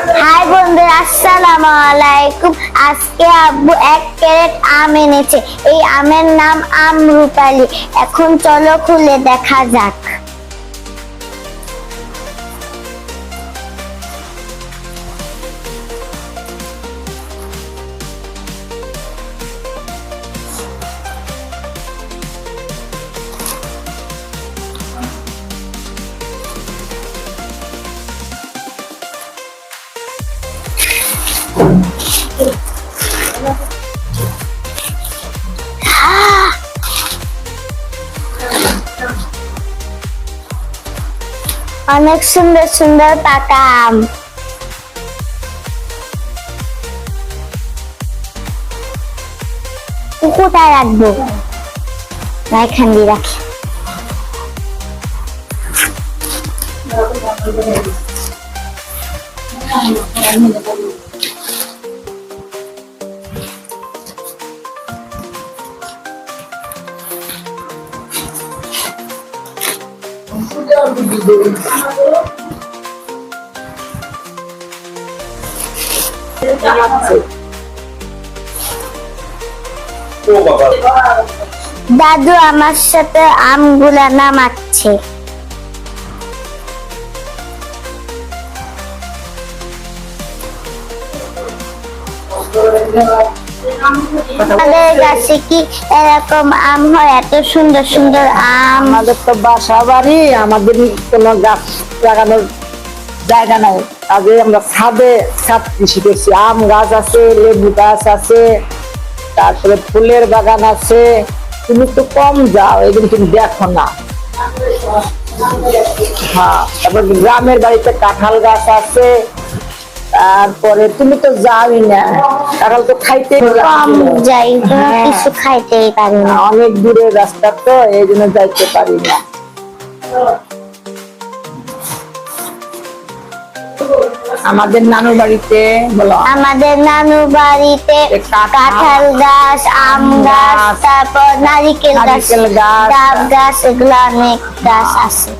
High বন্ধুরা, আসসালামু আলাইকুম। আজকে আব্বু 1 ক্যারেট আম এনেছে। এই আমের নাম আমরুপালি। এখন চলো খুলে দেখা যাক। অনেক সুন্দর সুন্দর পাকা আম। কোথায় রাখবো? এখান দিয়ে রাখি। দাদু আমার সাথে আমগুলা নামাচ্ছে। আমাদের গাছে কি এরকম আম হয়? এত সুন্দর সুন্দর আম। আমাদের তো বাসা বাড়ি, আমাদের কোনো গাছ লাগানোর জায়গা নাই। আগে আমরা ছাদ কৃষি করছি। আম গাছ আছে, লেবু গাছ আছে, তারপরে ফুলের বাগান আছে। তুমি তো কম যাও, এগুলো তুমি দেখো না। হ্যাঁ, তারপর গ্রামের বাড়িতে কাঁঠাল গাছ আছে। তারপরে তুমি তো যাওই না, কাঁঠাল তো খাইতে কম যাই, কিছু খাইতেই পারি না। অনেক দূরে রাস্তা, তো এই জন্য যাইতে পারি না। আমাদের নানু বাড়িতে বলো, আমাদের নানু বাড়িতে কাঁঠাল গাছ, আম গাছ, তারপর নারিকেল গাছ, ডাব গাছ, এগুলো অনেক গাছ আছে।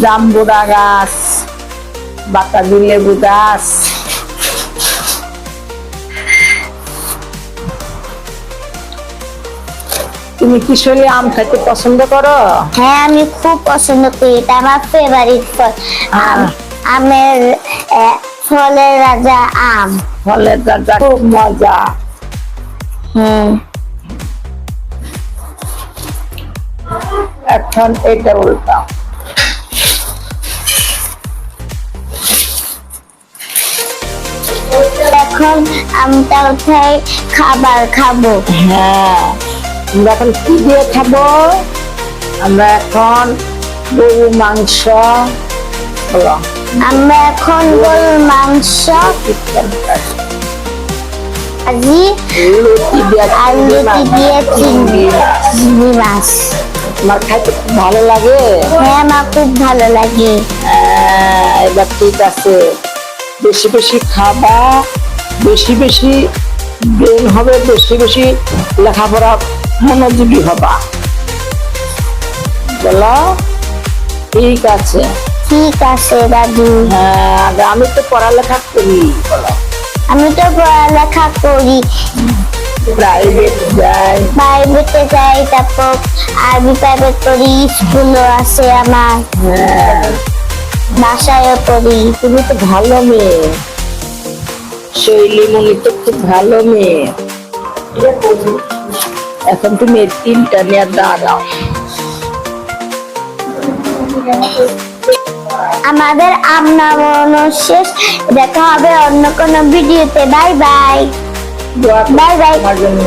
জাম্বুরা গাছ, বাতাবি লেবু গাছ। তুমি কিশোরী আম খাইতে পছন্দ করো? হ্যাঁ, আমি খুব পছন্দ করি, এটা আমার ফেভারিট ফল। আমের ফলের রাজা আম। ফলের রাজা, খুব মজা। এখন এটা উল্টা। এখন আমটা উঠাই খাবার খাবো। হ্যাঁ, আমরা এখন কি দিয়ে খাবো? আমরা এখন গরু মাংস, বলো, আমরা এখন গরুর মাংস, ভাজি আর লুচি দিয়ে চিংড়ি মাছ। তোমার খাইতে খুব ভালো লাগে? হ্যাঁ, আমার খুব ভালো লাগে। এবার ঠিক আছে, বেশি বেশি খাবা, বেশি বেশি ব্রেন হবে, বেশি বেশি লেখাপড়া মনোযোগী হবা, বলো? ঠিক আছে, ঠিক আছে দাদু। হ্যাঁ, আমি তো পড়ালেখা করি, বলো? আমি তো পড়ালেখা করি, প্রাইভেট যাই। প্রাইভেটে যাই, তারপর আরবি প্রাইভেট করি, স্কুলও আছে আমার, বাসায়ও পড়ি। তুমি তো ভালো মেয়ে, শৈলীমণি তো খুব ভালো মেয়ে। এখন তুমি এই 3টা নিয়ে দাঁড়াও। আমাদের আম নামানো শেষ। দেখা হবে অন্য কোনো ভিডিওতে। Bye bye. দোয়া করো বাই বাই। আমার জন্য।